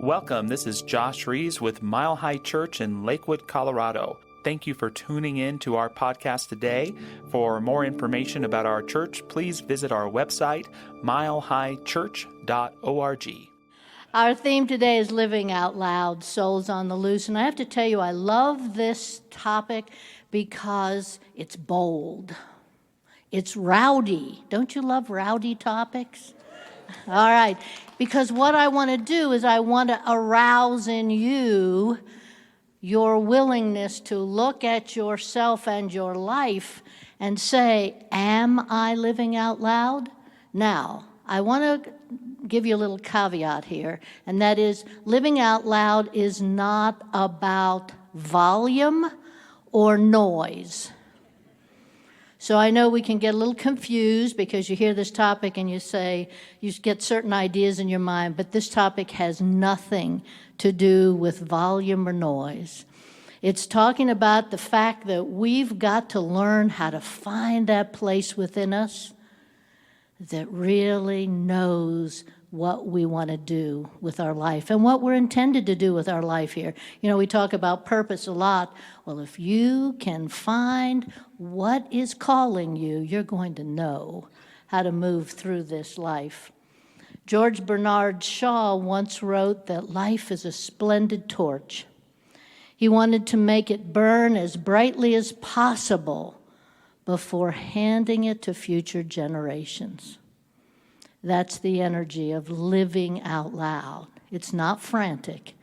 Welcome, this is Josh Rees with Mile High Church in Lakewood, Colorado. Thank you for tuning in to our podcast today. For more information about our church, please visit our website, milehighchurch.org. Our theme today is Living Out Loud, Souls on the Loose. And I have to tell you, I love this topic because it's bold. It's rowdy. Don't you love rowdy topics? All right. Because what I want to do is I want to arouse in you your willingness to look at yourself and your life and say, am I living out loud? Now, I want to give you a little caveat here, and that is living out loud is not about volume or noise. So I know we can get a little confused because you hear this topic and you say, you get certain ideas in your mind, but this topic has nothing to do with volume or noise. It's talking about the fact that we've got to learn how to find that place within us that really knows what we want to do with our life and what we're intended to do with our life here. You know, we talk about purpose a lot. Well, if you can find what is calling you, you're going to know how to move through this life. George Bernard Shaw once wrote that life is a splendid torch. He wanted to make it burn as brightly as possible before handing it to future generations. That's the energy of living out loud. It's not frantic.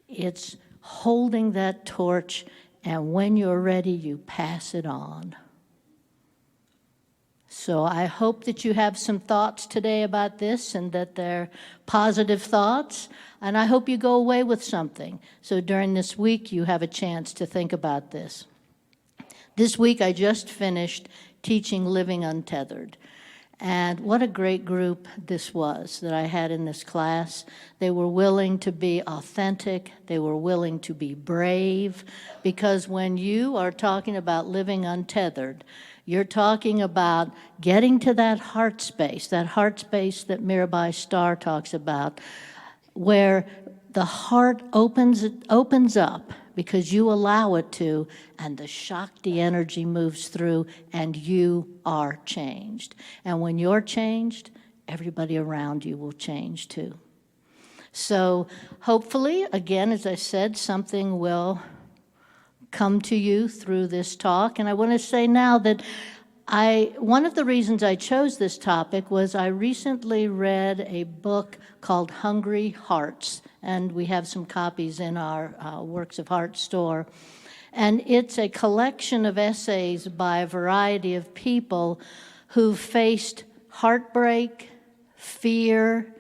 It's holding that torch, and when you're ready, you pass it on. So I hope that you have some thoughts today about this and that they're positive thoughts, and I hope you go away with something. So during this week, you have a chance to think about this. This week, I just finished teaching Living Untethered. And what a great group this was that I had in this class. They were willing to be authentic. They were willing to be brave. Because when you are talking about living untethered, you're talking about getting to that heart space that Mirabai Starr talks about, where the heart opens up because you allow it to, and the Shakti energy moves through, and you are changed. And when you're changed, everybody around you will change too. So hopefully, again, as I said, something will come to you through this talk. And I want to say now that one of the reasons I chose this topic was I recently read a book called Hungry Hearts, and we have some copies in our Works of Heart store. And it's a collection of essays by a variety of people who faced heartbreak, fear,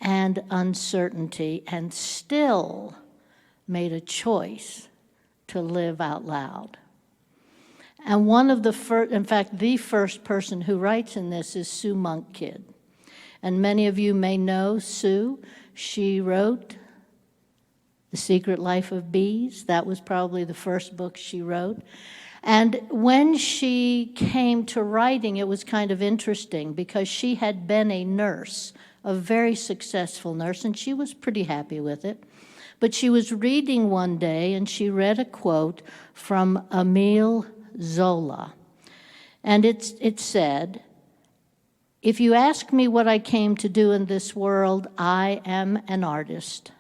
and uncertainty, and still made a choice to live out loud. And one of the first, in fact, the first person who writes in this is Sue Monk Kidd. And many of you may know Sue. She wrote The Secret Life of Bees. That was probably the first book she wrote. And when she came to writing, it was kind of interesting because she had been a nurse, a very successful nurse, and she was pretty happy with it. But she was reading one day, and she read a quote from Emile Zola. And it said, "If you ask me what I came to do in this world, I am an artist.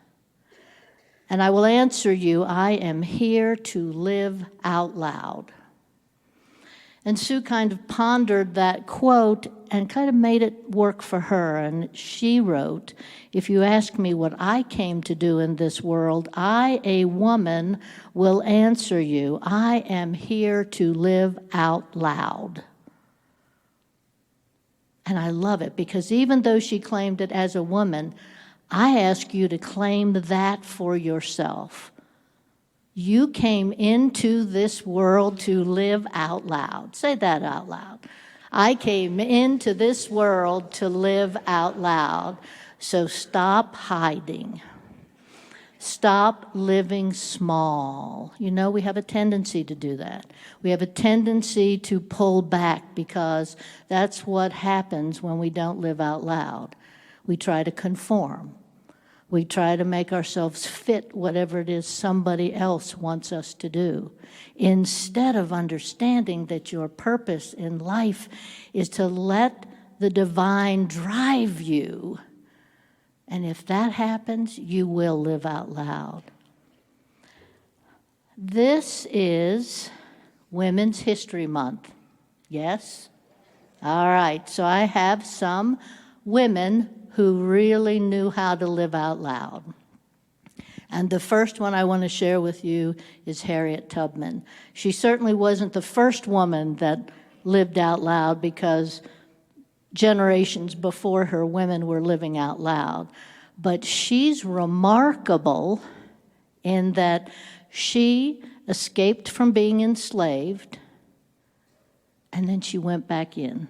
And I will answer you, I am here to live out loud." And Sue kind of pondered that quote and kind of made it work for her. And she wrote, "If you ask me what I came to do in this world, I, a woman, will answer you, I am here to live out loud." And I love it because even though she claimed it as a woman, I ask you to claim that for yourself. You came into this world to live out loud. Say that out loud. I came into this world to live out loud. So stop hiding. Stop living small. You know, we have a tendency to do that. We have a tendency to pull back because that's what happens when we don't live out loud. We try to conform. We try to make ourselves fit whatever it is somebody else wants us to do, instead of understanding that your purpose in life is to let the divine drive you. And if that happens, you will live out loud. This is Women's History Month. Yes? All right, so I have some women who really knew how to live out loud. And the first one I want to share with you is Harriet Tubman. She certainly wasn't the first woman that lived out loud, because generations before her, women were living out loud. But she's remarkable in that she escaped from being enslaved, and then she went back in.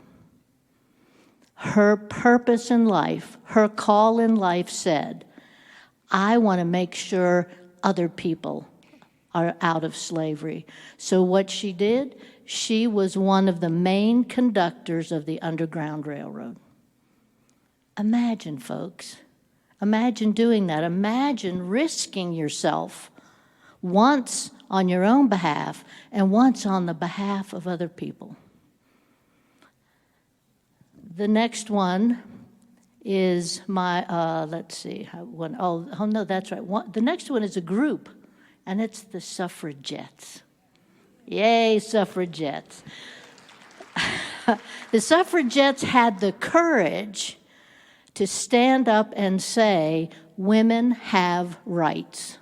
Her purpose in life, her call in life said, I want to make sure other people are out of slavery. So what she did, she was one of the main conductors of the Underground Railroad. Imagine, folks. Imagine doing that. Imagine risking yourself once on your own behalf and once on the behalf of other people. The next one is my, let's see, no, that's right. The next one is a group, and it's the suffragettes. Yay, suffragettes. The suffragettes had the courage to stand up and say, women have rights.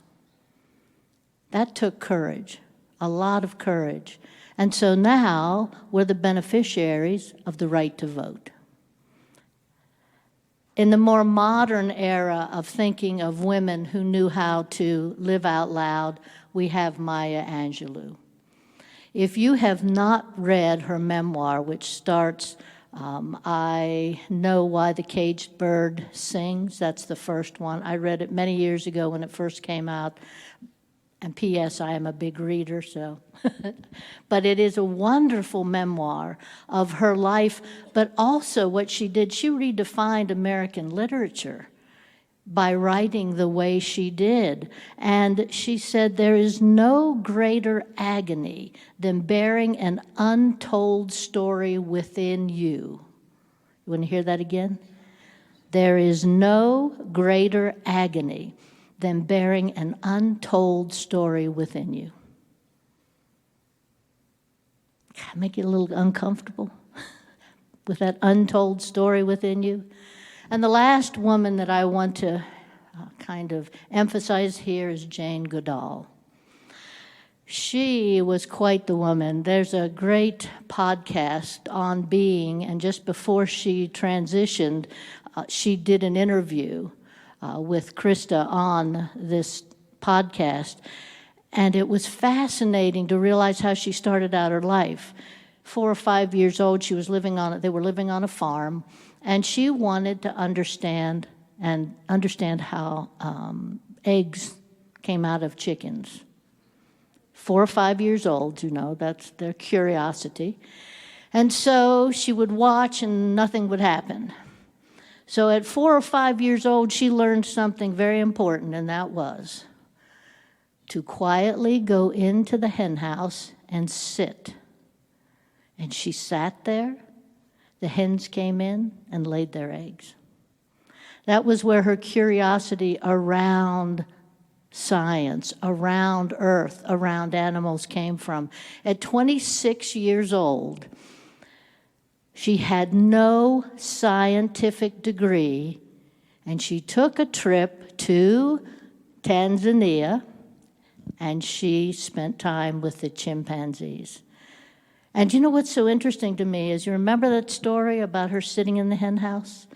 That took courage, a lot of courage. And so now we're the beneficiaries of the right to vote. In the more modern era of thinking of women who knew how to live out loud, we have Maya Angelou. If you have not read her memoir, which starts, I Know Why the Caged Bird Sings, that's the first one. I read it many years ago when it first came out. And P.S., I am a big reader, so. But it is a wonderful memoir of her life, but also what she did. She redefined American literature by writing the way she did. And she said, there is no greater agony than bearing an untold story within you. You want to hear that again? There is no greater agony than bearing an untold story within you. Make you a little uncomfortable with that untold story within you? And the last woman that I want to kind of emphasize here is Jane Goodall. She was quite the woman. There's a great podcast on being, and just before she transitioned, she did an interview with Krista on this podcast, and it was fascinating to realize how she started out her life. 4 or 5 years old, they were living on a farm, and she wanted to understand how eggs came out of chickens. 4 or 5 years old, that's their curiosity. And so she would watch and nothing would happen. So at 4 or 5 years old, she learned something very important, and that was to quietly go into the hen house and sit. And she sat there. The hens came in and laid their eggs. That was where her curiosity around science, around earth, around animals came from. At 26 years old, she had no scientific degree, and she took a trip to Tanzania, and she spent time with the chimpanzees. And you know what's so interesting to me is, you remember that story about her sitting in the hen house?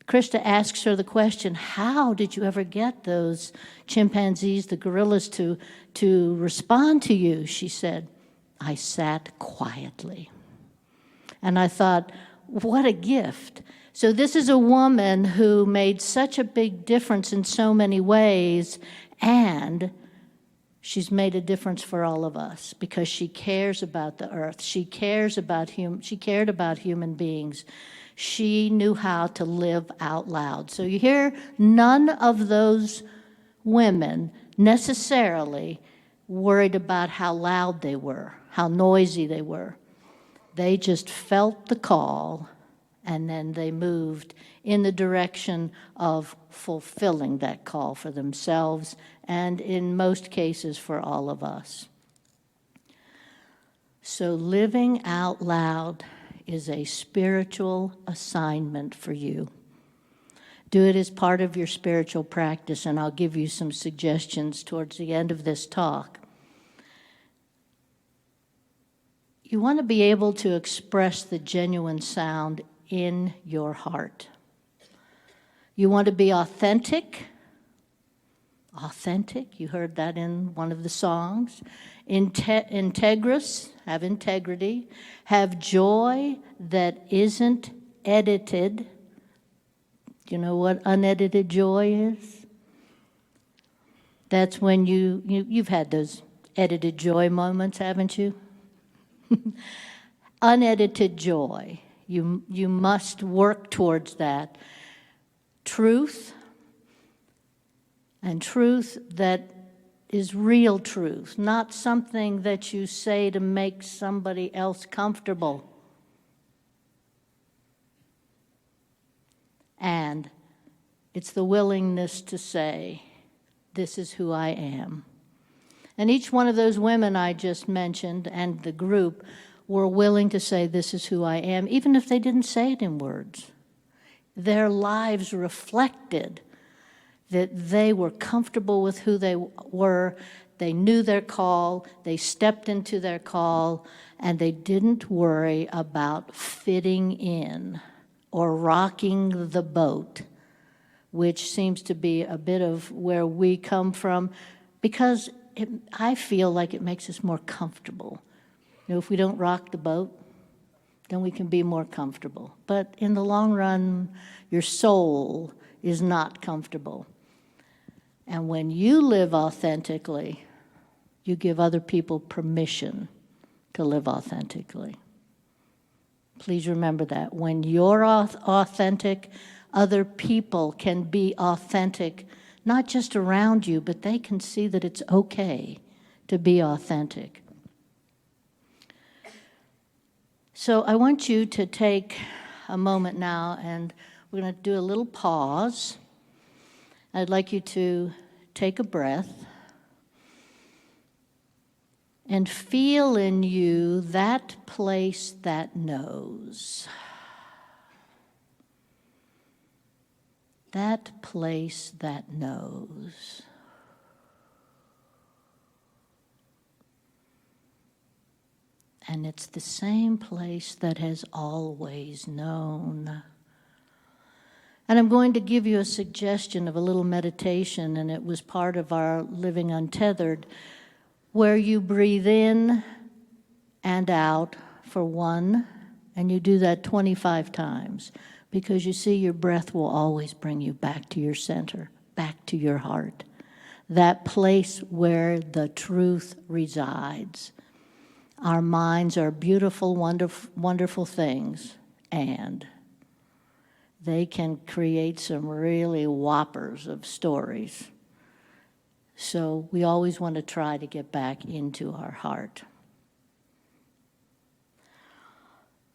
Krista asks her the question, how did you ever get those chimpanzees, the gorillas, to respond to you? She said, I sat quietly. And I thought, what a gift. So this is a woman who made such a big difference in so many ways, and she's made a difference for all of us because she cares about the earth. She cares about she cared about human beings. She knew how to live out loud. So you hear none of those women necessarily worried about how loud they were, how noisy they were. They just felt the call, and then they moved in the direction of fulfilling that call for themselves, and in most cases for all of us. So living out loud is a spiritual assignment for you. Do it as part of your spiritual practice, and I'll give you some suggestions towards the end of this talk. You want to be able to express the genuine sound in your heart. You want to be authentic. Authentic, you heard that in one of the songs. Integrous, have integrity. Have joy that isn't edited. Do you know what unedited joy is? That's when you've had those edited joy moments, haven't you? Unedited joy. You must work towards that. Truth, and truth that is real truth, not something that you say to make somebody else comfortable. And it's the willingness to say, this is who I am. And each one of those women I just mentioned and the group were willing to say, this is who I am, even if they didn't say it in words. Their lives reflected that they were comfortable with who they were, they knew their call, they stepped into their call, and they didn't worry about fitting in or rocking the boat, which seems to be a bit of where we come from, because I feel like it makes us more comfortable. You know, if we don't rock the boat, then we can be more comfortable. But in the long run, your soul is not comfortable. And when you live authentically, you give other people permission to live authentically. Please remember that. When you're authentic, other people can be authentic, not just around you, but they can see that it's okay to be authentic. So I want you to take a moment now, and we're going to do a little pause. I'd like you to take a breath and feel in you that place that knows. That place that knows. And it's the same place that has always known. And I'm going to give you a suggestion of a little meditation, and it was part of our Living Untethered, where you breathe in and out for one, and you do that 25 times, because you see your breath will always bring you back to your center, back to your heart, that place where the truth resides. Our minds are beautiful, wonderful, wonderful things, and they can create some really whoppers of stories. So we always want to try to get back into our heart.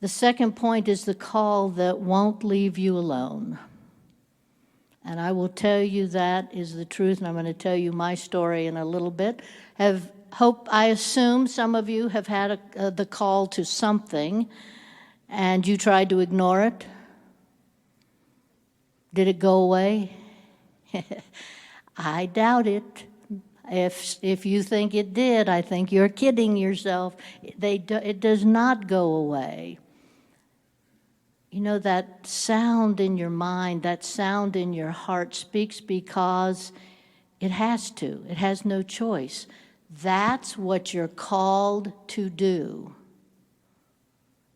The second point is the call that won't leave you alone. And I will tell you that is the truth, and I'm going to tell you my story in a little bit. I assume some of you have had the call to something, and you tried to ignore it. Did it go away? I doubt it. If you think it did, I think you're kidding yourself. It does not go away. You know, that sound in your mind, that sound in your heart speaks because it has to. It has no choice. That's what you're called to do.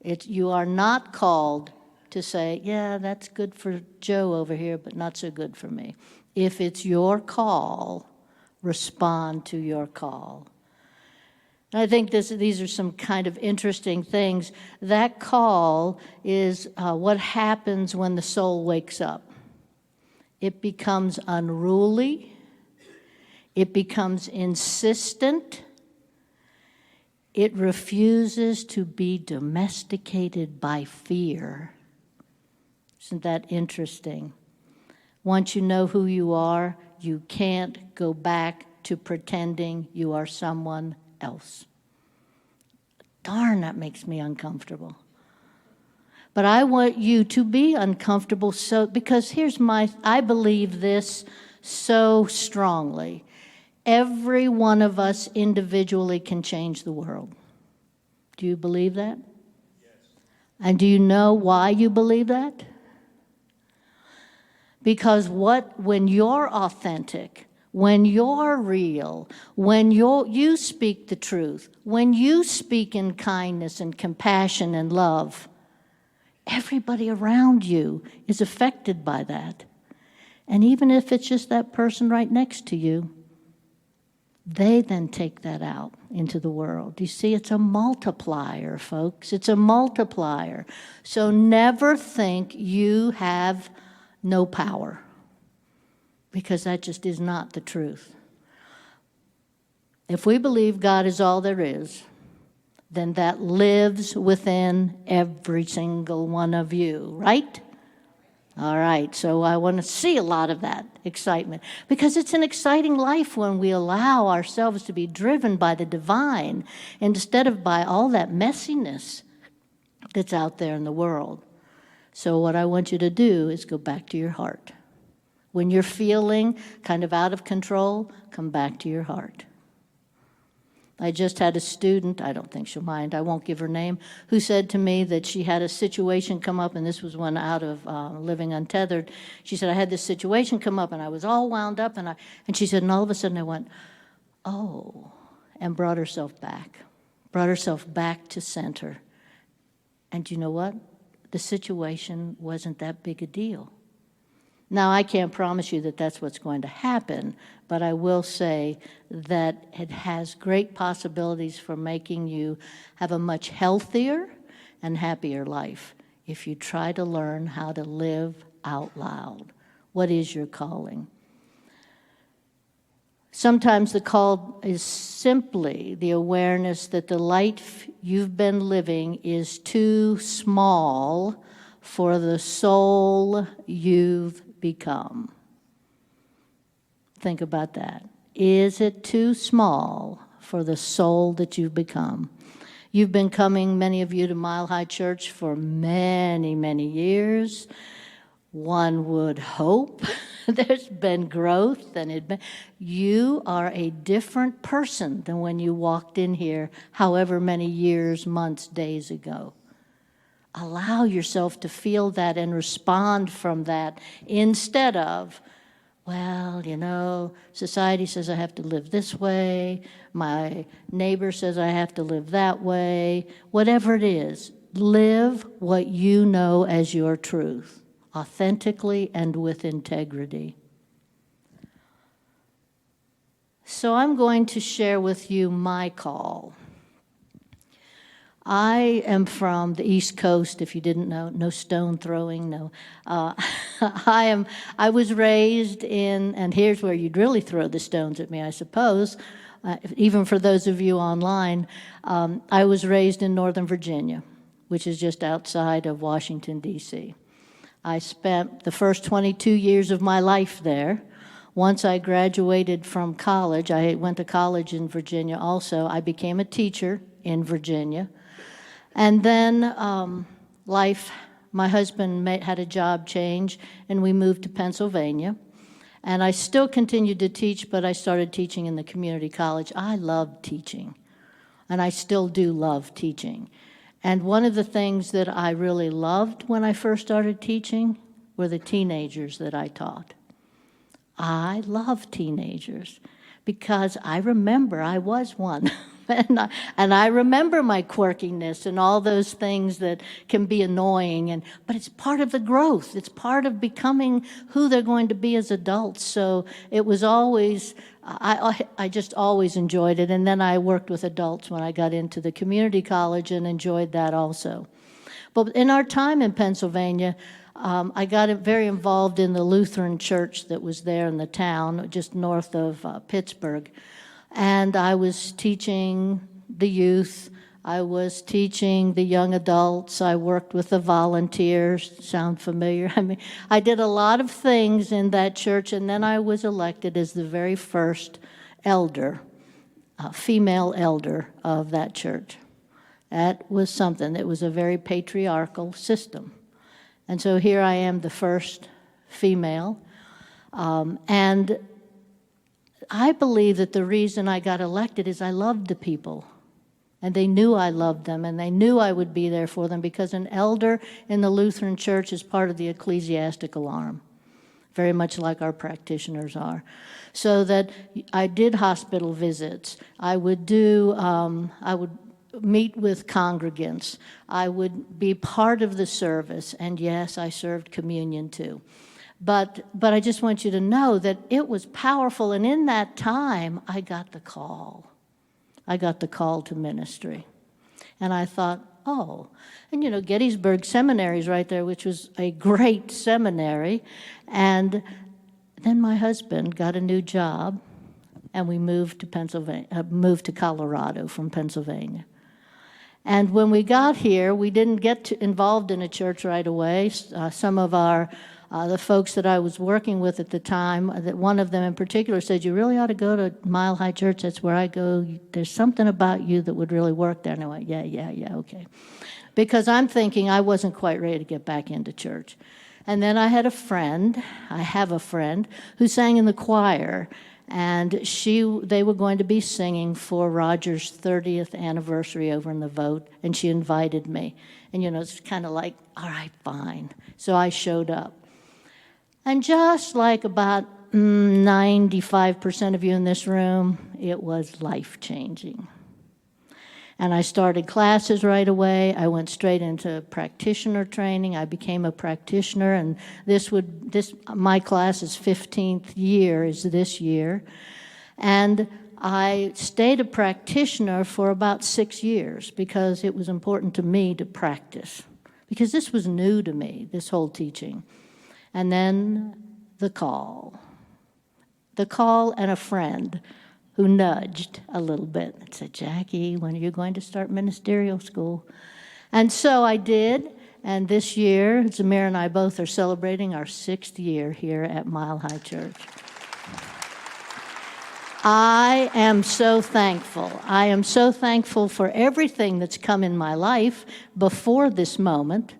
You are not called to say, yeah, that's good for Joe over here, but not so good for me. If it's your call, respond to your call. And I think these are some kind of interesting things. That call is what happens when the soul wakes up. It becomes unruly. It becomes insistent. It refuses to be domesticated by fear. Isn't that interesting? Once you know who you are, you can't go back to pretending you are someone else. Darn, that makes me uncomfortable. But I want you to be uncomfortable because I believe this so strongly. Every one of us individually can change the world. Do you believe that? Yes. And do you know why you believe that? Because when you're authentic, when you're real, when you speak the truth, when you speak in kindness and compassion and love, everybody around you is affected by that. And even if it's just that person right next to you, they then take that out into the world. You see, it's a multiplier, folks. It's a multiplier. So never think you have no power, because that just is not the truth. If we believe God is all there is, then that lives within every single one of you, right? All right, so I want to see a lot of that excitement, because it's an exciting life when we allow ourselves to be driven by the divine instead of by all that messiness that's out there in the world. So what I want you to do is go back to your heart. When you're feeling kind of out of control, come back to your heart. I just had a student, I don't think she'll mind, I won't give her name, who said to me that she had a situation come up, and this was when out of living untethered. She said, I had this situation come up, and I was all wound up, and she said, and all of a sudden I went, oh, and brought herself back to center. And you know what? The situation wasn't that big a deal. Now, I can't promise you that that's what's going to happen, but I will say that it has great possibilities for making you have a much healthier and happier life if you try to learn how to live out loud. What is your calling? Sometimes the call is simply the awareness that the life you've been living is too small for the soul you've become. Think about that. Is it too small for the soul that you've become? You've been coming, many of you, to Mile High Church for many, many years. One would hope there's been growth, and you are a different person than when you walked in here however many years, months, days ago. Allow yourself to feel that and respond from that instead of, well, you know, society says I have to live this way, my neighbor says I have to live that way. Whatever it is, live what you know as your truth, authentically and with integrity. So I'm going to share with you my call. I am from the East Coast, if you didn't know, no stone throwing, no. I was raised in, and here's where you'd really throw the stones at me, I suppose, even for those of you online. I was raised in Northern Virginia, which is just outside of Washington, D.C. I spent the first 22 years of my life there. Once I graduated from college, I went to college in Virginia also. I became a teacher in Virginia. And then my husband had a job change, and we moved to Pennsylvania. And I still continued to teach, but I started teaching in the community college. I loved teaching, and I still do love teaching. And one of the things that I really loved when I first started teaching were the teenagers that I taught. I love teenagers because I remember I was one. And I remember my quirkiness and all those things that can be annoying, but it's part of the growth. It's part of becoming who they're going to be as adults. So it was always I just always enjoyed it. And then I worked with adults when I got into the community college and enjoyed that also. But in our time in Pennsylvania, I got very involved in the Lutheran church that was there in the town, just north of Pittsburgh. And I was teaching the youth. I was teaching the young adults. I worked with the volunteers. Sound familiar? I mean, I did a lot of things in that church, and then I was elected as the very first elder, female elder of that church. That was something. It was a very patriarchal system. And so here I am, the first female. And I believe that the reason I got elected is I loved the people. And they knew I loved them, and they knew I would be there for them, because an elder in the Lutheran church is part of the ecclesiastical arm, very much like our practitioners are. So that I did hospital visits. I would meet with congregants. I would be part of the service, and yes, I served communion too. But I just want you to know that it was powerful, and in that time, I got the call. I got the call to ministry. And I thought, oh, and Gettysburg Seminary is right there, which was a great seminary. And then my husband got a new job, and we moved to Colorado from Pennsylvania. And when we got here, we didn't get involved in a church right away. Some of the folks that I was working with at the time, that one of them in particular said, you really ought to go to Mile High Church. That's where I go. There's something about you that would really work there. And I went, yeah, okay. Because I'm thinking I wasn't quite ready to get back into church. And then I have a friend who sang in the choir. And they were going to be singing for Roger's 30th anniversary over in the Vote, and she invited me. And, it's kind of like, all right, fine. So I showed up. And just like about 95% of you in this room, it was life-changing. And I started classes right away. I went straight into practitioner training. I became a practitioner, and my class's 15th year is this year. And I stayed a practitioner for about 6 years because it was important to me to practice, because this was new to me, this whole teaching. And then the call and a friend who nudged a little bit and said, Jackie, when are you going to start ministerial school? And so I did, and this year, Zamir and I both are celebrating our 6th year here at Mile High Church. I am so thankful. I am so thankful for everything that's come in my life before this moment,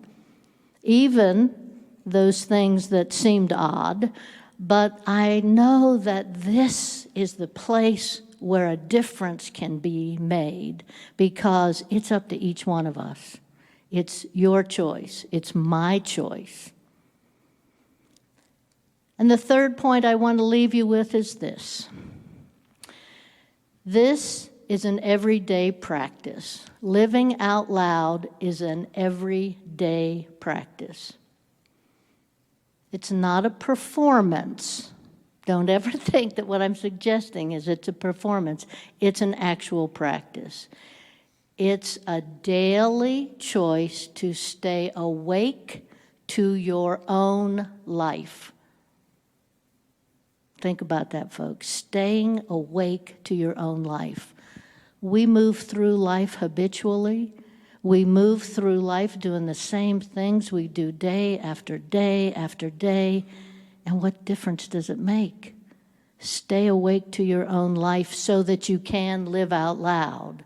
even those things that seemed odd, but I know that this is the place where a difference can be made, because it's up to each one of us. It's your choice. It's my choice. And the third point I want to leave you with is this. This is an everyday practice. Living out loud is an everyday practice. It's not a performance. Don't ever think that what I'm suggesting is it's a performance. It's an actual practice. It's a daily choice to stay awake to your own life. Think about that, folks. Staying awake to your own life. We move through life habitually. We move through life doing the same things we do day after day after day. And what difference does it make? Stay awake to your own life so that you can live out loud.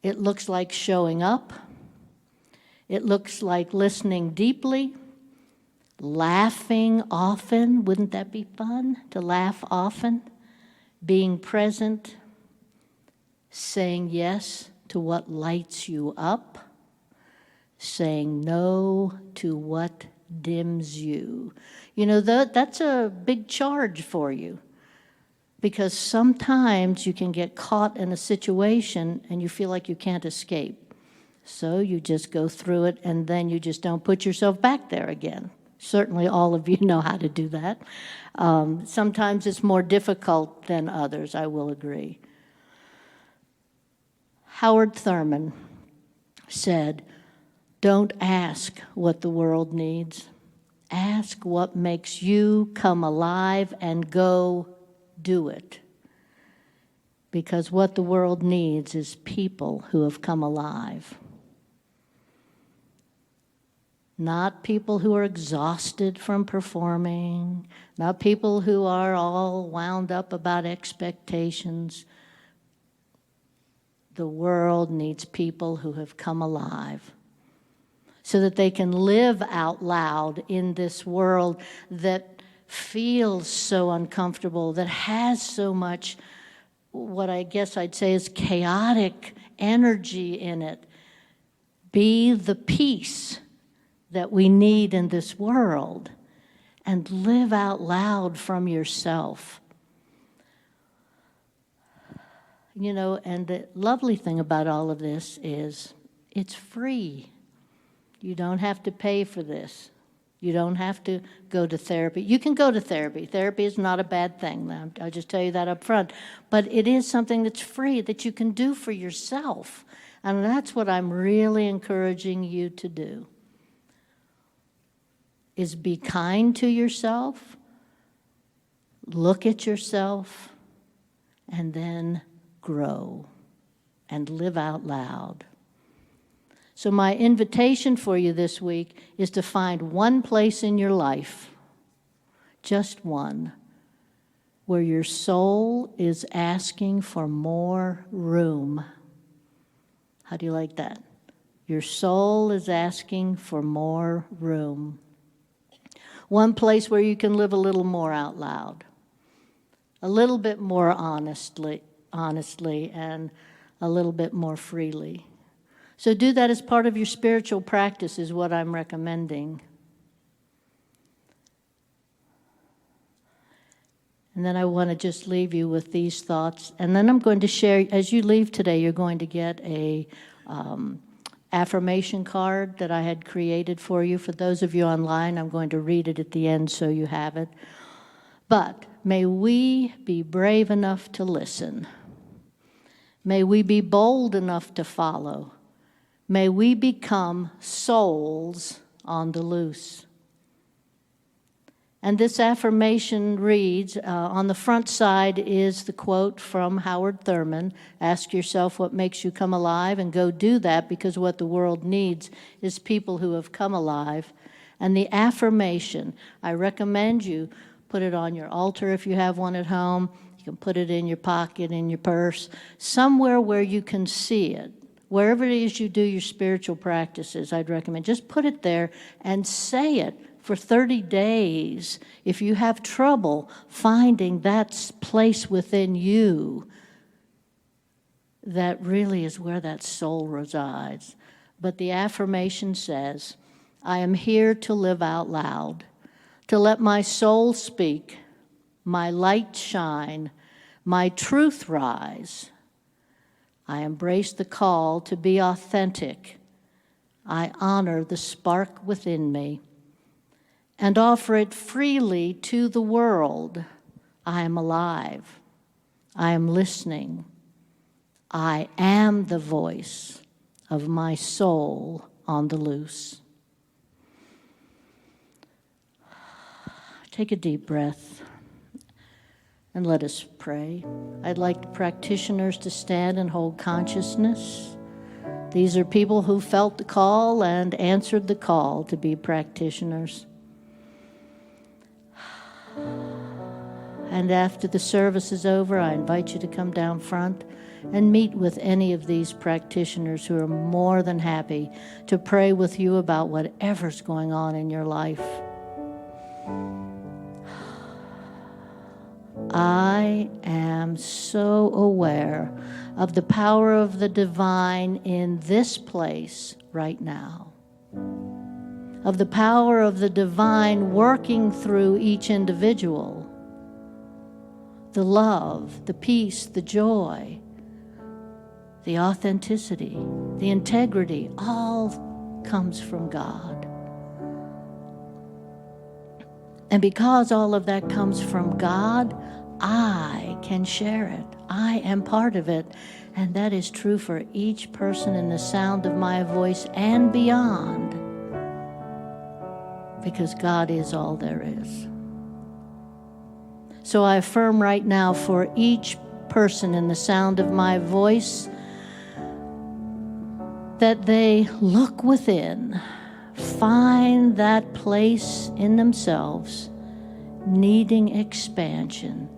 It looks like showing up. It looks like listening deeply, laughing often. Wouldn't that be fun, to laugh often? Being present, saying yes to what lights you up, saying no to what dims you. That's a big charge for you, because sometimes you can get caught in a situation and you feel like you can't escape. So you just go through it, and then you just don't put yourself back there again. Certainly all of you know how to do that. Sometimes it's more difficult than others, I will agree. Howard Thurman said, "Don't ask what the world needs. Ask what makes you come alive and go do it." Because what the world needs is people who have come alive. Not people who are exhausted from performing, not people who are all wound up about expectations. The world needs people who have come alive so that they can live out loud in this world that feels so uncomfortable, that has so much, what I guess I'd say is chaotic energy in it. Be the peace that we need in this world and live out loud from yourself. You know, and the lovely thing about all of this is it's free. You don't have to pay for this. You don't have to go to therapy. You can go to therapy. Therapy is not a bad thing. I'll just tell you that up front. But it is something that's free that you can do for yourself. And that's what I'm really encouraging you to do, is be kind to yourself, look at yourself, and then grow and live out loud. So my invitation for you this week is to find one place in your life, just one, where your soul is asking for more room. How do you like that? Your soul is asking for more room. One place where you can live a little more out loud, a little bit more honestly, and a little bit more freely. So do that as part of your spiritual practice is what I'm recommending. And then I want to just leave you with these thoughts. And then I'm going to share, as you leave today, you're going to get a affirmation card that I had created for you. For those of you online, I'm going to read it at the end so you have it. But may we be brave enough to listen. May we be bold enough to follow. May we become souls on the loose. And this affirmation reads, on the front side is the quote from Howard Thurman, "Ask yourself what makes you come alive and go do that, because what the world needs is people who have come alive." And the affirmation, I recommend you put it on your altar if you have one at home. You can put it in your pocket, in your purse, somewhere where you can see it. Wherever it is you do your spiritual practices, I'd recommend just put it there and say it for 30 days. If you have trouble finding that place within you, that really is where that soul resides. But the affirmation says, "I am here to live out loud, to let my soul speak, my light shine, my truth rise. I embrace the call to be authentic. I honor the spark within me and offer it freely to the world. I am alive. I am listening. I am the voice of my soul on the loose." Take a deep breath and let us pray. I'd like the practitioners to stand and hold consciousness. These are people who felt the call and answered the call to be practitioners. And after the service is over, I invite you to come down front and meet with any of these practitioners who are more than happy to pray with you about whatever's going on in your life. I am so aware of the power of the divine in this place right now, of the power of the divine working through each individual. The love, the peace, the joy, the authenticity, the integrity, all comes from God. And because all of that comes from God, I can share it. I am part of it. And that is true for each person in the sound of my voice and beyond, because God is all there is. So I affirm right now for each person in the sound of my voice that they look within, find that place in themselves needing expansion,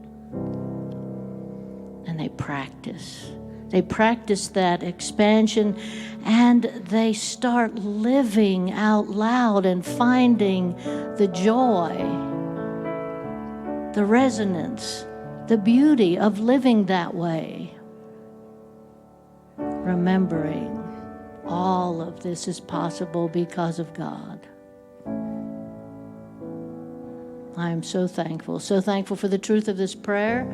and they practice. They practice that expansion, and they start living out loud and finding the joy, the resonance, the beauty of living that way. Remembering all of this is possible because of God. I am so thankful for the truth of this prayer.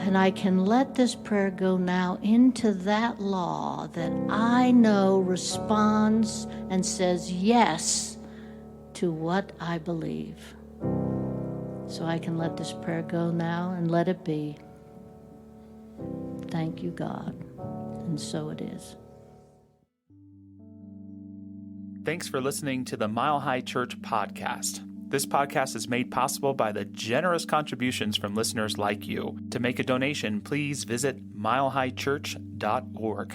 And I can let this prayer go now into that law that I know responds and says yes to what I believe. So I can let this prayer go now and let it be. Thank you, God. And so it is. Thanks for listening to the Mile High Church podcast. This podcast is made possible by the generous contributions from listeners like you. To make a donation, please visit milehighchurch.org.